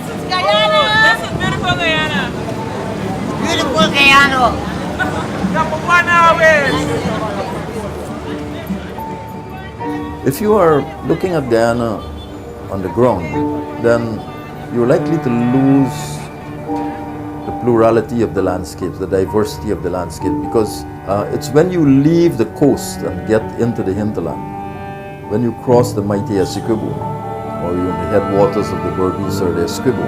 This is Guyana. This is beautiful Guyana. Beautiful Guyana. Number one always. If you are looking at Guyana on the ground, then you're likely to lose the plurality of the landscapes, the diversity of the landscape, because it's when you leave the coast and get into the hinterland, when you cross the mighty Essequibo, or you're in the headwaters of the Berbice or the Essequibo,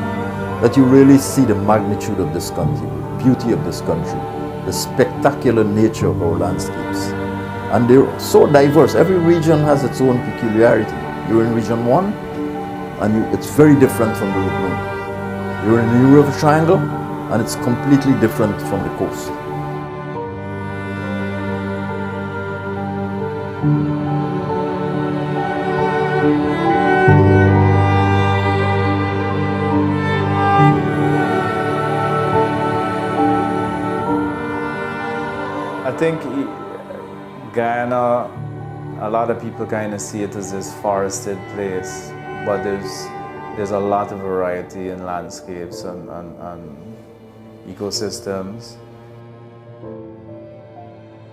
that you really see the magnitude of this country, the beauty of this country, the spectacular nature of our landscapes. And they're so diverse. Every region has its own peculiarity. You're in Region 1, and it's very different from the Route 1. You're in the New River Triangle, and it's completely different from the coast. I think Guyana, a lot of people kind of see it as this forested place, but there's a lot of variety in landscapes and ecosystems.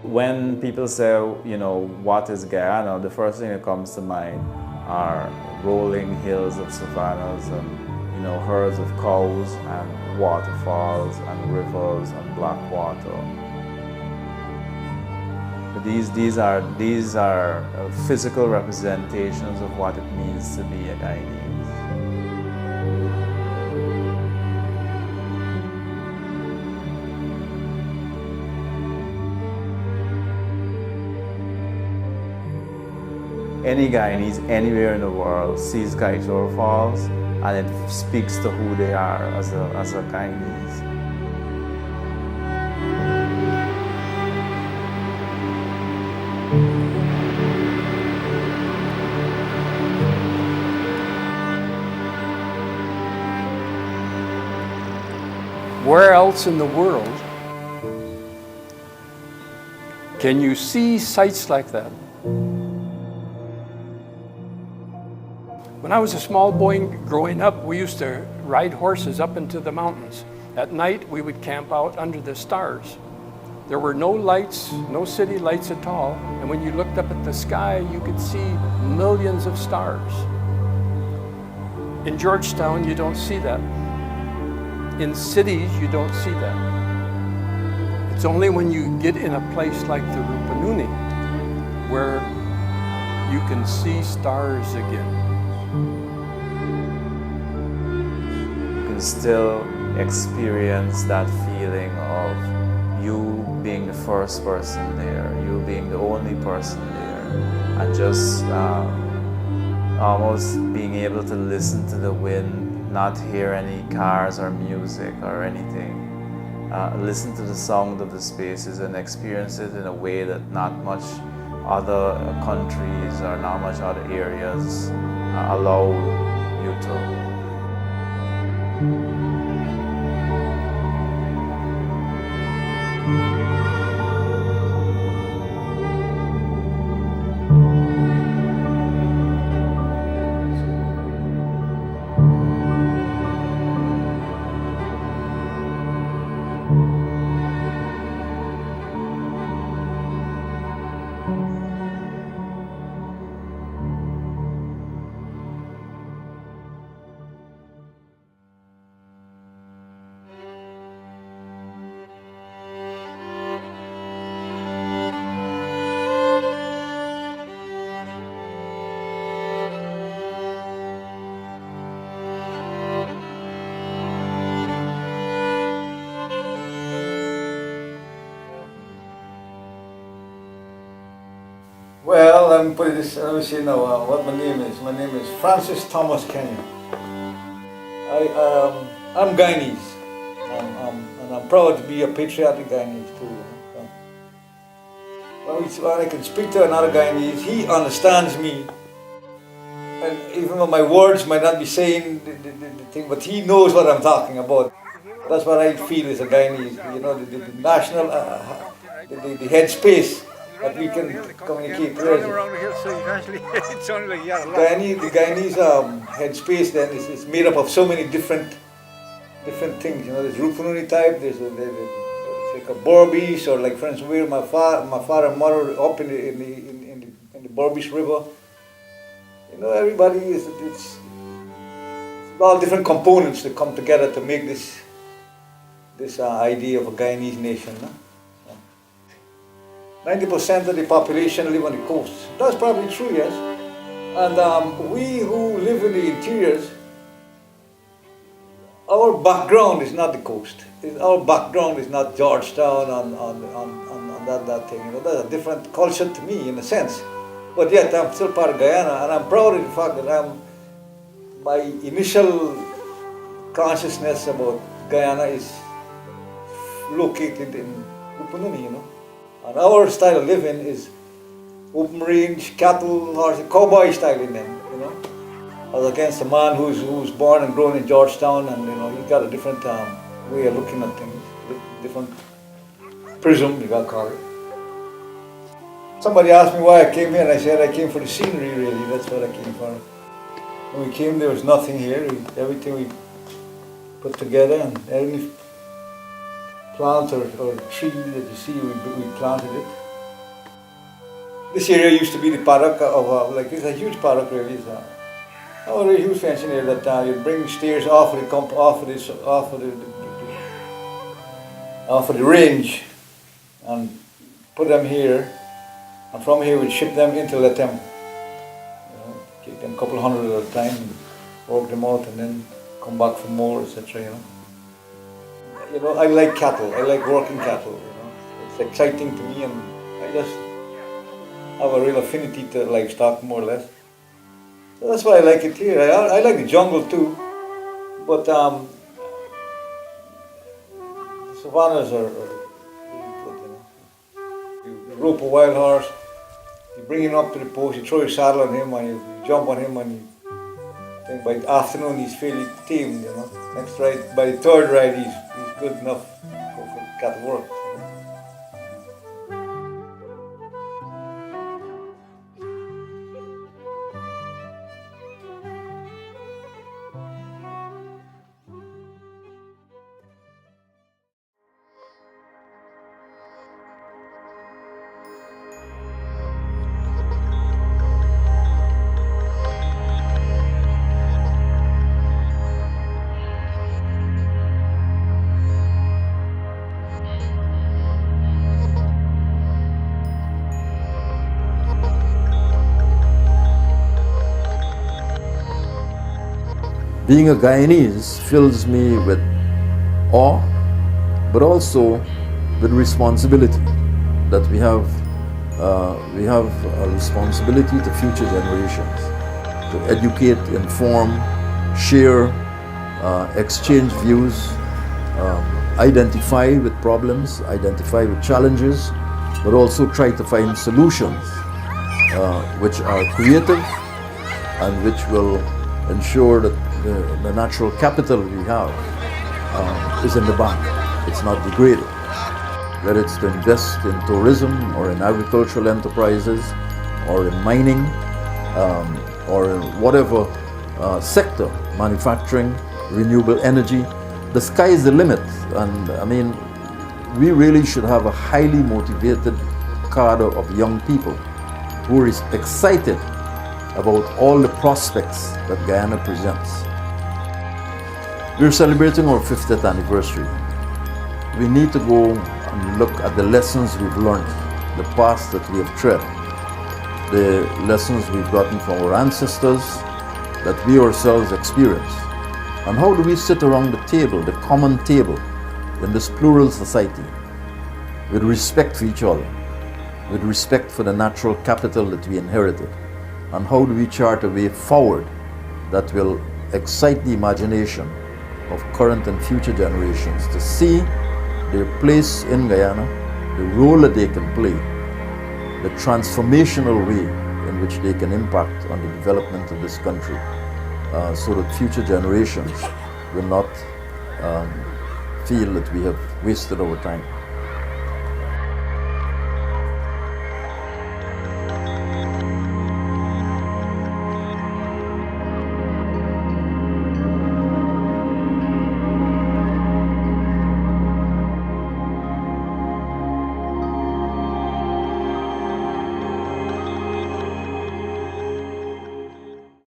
When people say, you know, what is Guyana, the first thing that comes to mind are rolling hills of savannas and, you know, herds of cows and waterfalls and rivers and black water. These are physical representations of what it means to be a Guyanese. Any Guyanese anywhere in the world sees Kaieteur Falls, and it speaks to who they are as a Guyanese. Where else in the world can you see sights like that? When I was a small boy growing up, we used to ride horses up into the mountains. At night, we would camp out under the stars. There were no lights, no city lights at all, and when you looked up at the sky, you could see millions of stars. In Georgetown, you don't see that. In cities, you don't see that. It's only when you get in a place like the Rupununi where you can see stars again. You can still experience that feeling of you being the first person there, you being the only person there, and just almost being able to listen to the wind, not hear any cars or music or anything. Listen to the sound of the spaces and experience it in a way that not much other countries or not much other areas allow you to. Well, let me see now what my name is. My name is Francis Thomas Kenyon. I'm Guyanese, and I'm proud to be a patriotic Guyanese too. When I can speak to another Guyanese, he understands me. And even though my words might not be saying the thing, but he knows what I'm talking about. That's what I feel as a Guyanese. You know, the national, the headspace that we can communicate clearly. around the hill, so eventually it sounded like you had a lot. The Guyanese headspace then is made up of so many different things. You know, there's Rupununi type, there's like a Berbice, or like for instance where my father and mother up in the Berbice River. You know, everybody it's all different components that come together to make this idea of a Guyanese nation. No? 90% of the population live on the coast. That's probably true, yes. And we who live in the interiors, our background is not the coast. Our background is not Georgetown on that thing. You know, that's a different culture to me in a sense. But yet I'm still part of Guyana, and I'm proud of the fact that my initial consciousness about Guyana is located in Rupununi, you know. And our style of living is open range, cattle, horse, cowboy style in them, you know. As against a man who's born and grown in Georgetown, and you know, he's got a different way of looking at things, different prism, you gotta call it. Somebody asked me why I came here, and I said I came for the scenery, really. That's what I came for. When we came, there was nothing here. Everything we put together, and every plant or tree that you see, we planted it. This area used to be the paddock of, like, it's a huge paddock, really. It's a huge fencing area that you bring steers off of the range and put them here. And from here, we'd ship them into Latem. You know, take them a couple hundred at a time, and work them out, and then come back for more, etc. You know, I like cattle. I like working cattle. You know, it's exciting to me, and I just have a real affinity to livestock, more or less. So that's why I like it here. I like the jungle too, but the savannas are really good. You know, you rope a wild horse. You bring him up to the post, you throw your saddle on him, and you jump on him, and I think by the afternoon he's fairly tamed, you know. Next ride, by the third ride, he's good enough for cattle work. Being a Guyanese fills me with awe, but also with responsibility, that we have a responsibility to future generations, to educate, inform, share, exchange views, identify with problems, identify with challenges, but also try to find solutions which are creative and which will ensure that the natural capital we have is in the bank. It's not degraded. Whether it's to invest in tourism or in agricultural enterprises or in mining or in whatever sector, manufacturing, renewable energy, the sky is the limit. And I mean, we really should have a highly motivated cadre of young people who are excited about all the prospects that Guyana presents. We're celebrating our 50th anniversary. We need to go and look at the lessons we've learned, the path that we have tread, the lessons we've gotten from our ancestors that we ourselves experience. And how do we sit around the table, the common table, in this plural society, with respect for each other, with respect for the natural capital that we inherited? And how do we chart a way forward that will excite the imagination of current and future generations to see their place in Guyana, the role that they can play, the transformational way in which they can impact on the development of this country, so that future generations will not feel that we have wasted our time.